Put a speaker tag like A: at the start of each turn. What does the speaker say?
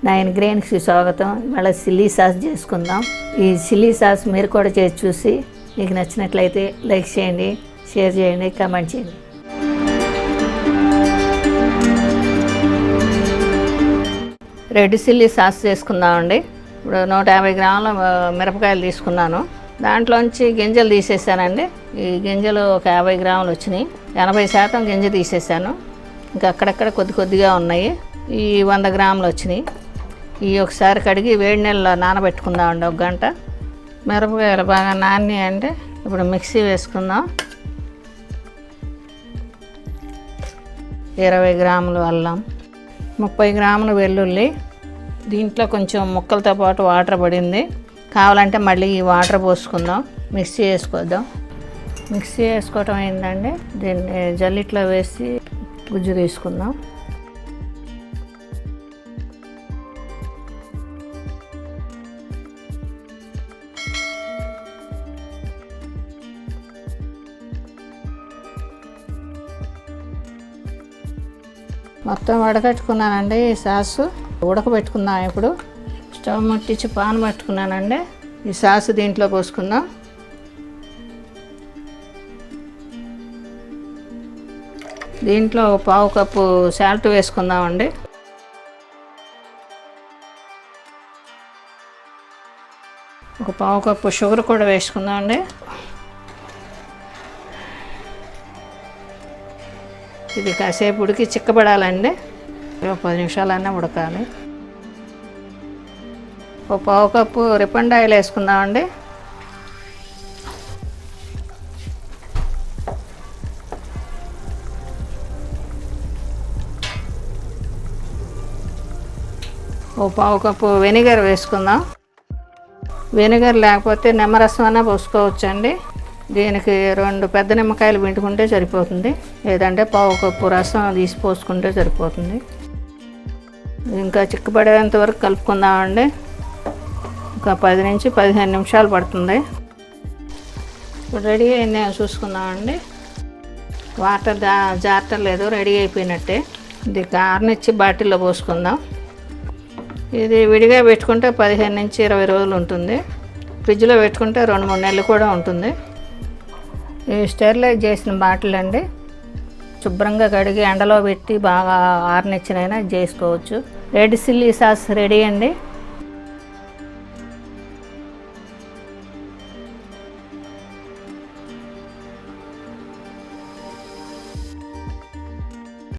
A: నా ఇంగ్రీడియంట్స్కి స్వాగతం. ఇవాళ చిల్లీ సాస్ చేసుకుందాం. ఈ చిల్లీ సాస్ మీరు కూడా చేసి చూసి మీకు నచ్చినట్లయితే లైక్ చేయండి, షేర్ చేయండి, కామెంట్ చేయండి. రెడ్ చిల్లీ సాస్ చేసుకుందామండి. ఇప్పుడు 150 గ్రాముల మిరపకాయలు తీసుకున్నాను. దాంట్లోంచి గింజలు తీసేసానండి. ఈ గింజలు ఒక 50 గ్రాములు వచ్చినాయి. 80% గింజ తీసేసాను. ఇంకా అక్కడక్కడ కొద్దిగా ఉన్నాయి. ఈ 100 గ్రాములు వచ్చినాయి. ఈ ఒకసారి కడిగి వేడి నీళ్ళలో నానబెట్టుకుందామండి 1 గంట. మిరపకాయలు బాగా నాని అంటే ఇప్పుడు మిక్సీ వేసుకుందాం. 20 గ్రాములు అల్లం, 30 గ్రాములు వెల్లుల్లి. దీంట్లో కొంచెం ముక్కలతో పాటు వాటర్ పడింది. కావాలంటే మళ్ళీ ఈ వాటర్ పోసుకుందాం, మిక్సీ వేసుకోద్దాం. మిక్సీ వేసుకోవటం అయిందండి. దీన్ని జల్లిట్లో వేసి గుజ్జు తీసుకుందాం. మొత్తం వడకట్టుకున్నానండి. ఈ సాసు ఉడకబెట్టుకుందాం. ఇప్పుడు స్టవ్ ముట్టించి పాన్ పట్టుకున్నానండి. ఈ సాసు దీంట్లో పోసుకుందాం. దీంట్లో 1/2 కప్పు సాల్ట్ వేసుకుందామండి. ఒక 1/2 కప్పు షుగర్ కూడా వేసుకుందామండి. ఇది కాసేపు ఉడికి చిక్కబడాలండి. 10 నిమిషాలన్నా ఉడకాలి. ఒక 1/2 కప్పు రిఫైండ్ ఆయిల్ వేసుకుందామండి. ఒక 1/2 కప్పు వెనిగర్ వేసుకుందాం. వెనిగర్ లేకపోతే నిమ్మరసం అన్నా పోసుకోవచ్చండి. దీనికి 2 పెద్ద నిమ్మకాయలు పిండుకుంటే సరిపోతుంది. లేదంటే 1/2 కప్పు రసం తీసి పోసుకుంటే సరిపోతుంది. ఇంకా చిక్కబడేంత వరకు కలుపుకుందామండి. ఒక 10 నుంచి 15 నిమిషాలు పడుతుంది. ఇప్పుడు రెడీ అయింది చూసుకుందామండి. వాటర్ జారటలేదు, రెడీ అయిపోయినట్టే. ఇది గార్నిచ్చి బాటిల్లో పోసుకుందాం. ఇది విడిగా పెట్టుకుంటే 15 నుంచి 20 రోజులు ఉంటుంది. ఫ్రిడ్జ్లో పెట్టుకుంటే 2-3 నెలలు కూడా ఉంటుంది. ఈ స్టెరిలైజ్ చేసిన బాటిల్ అండి. శుభ్రంగా కడిగి ఎండలో పెట్టి బాగా ఆరనిచ్చినైనా చేసుకోవచ్చు. రెడ్ చిల్లీ సాస్ రెడీ అండి.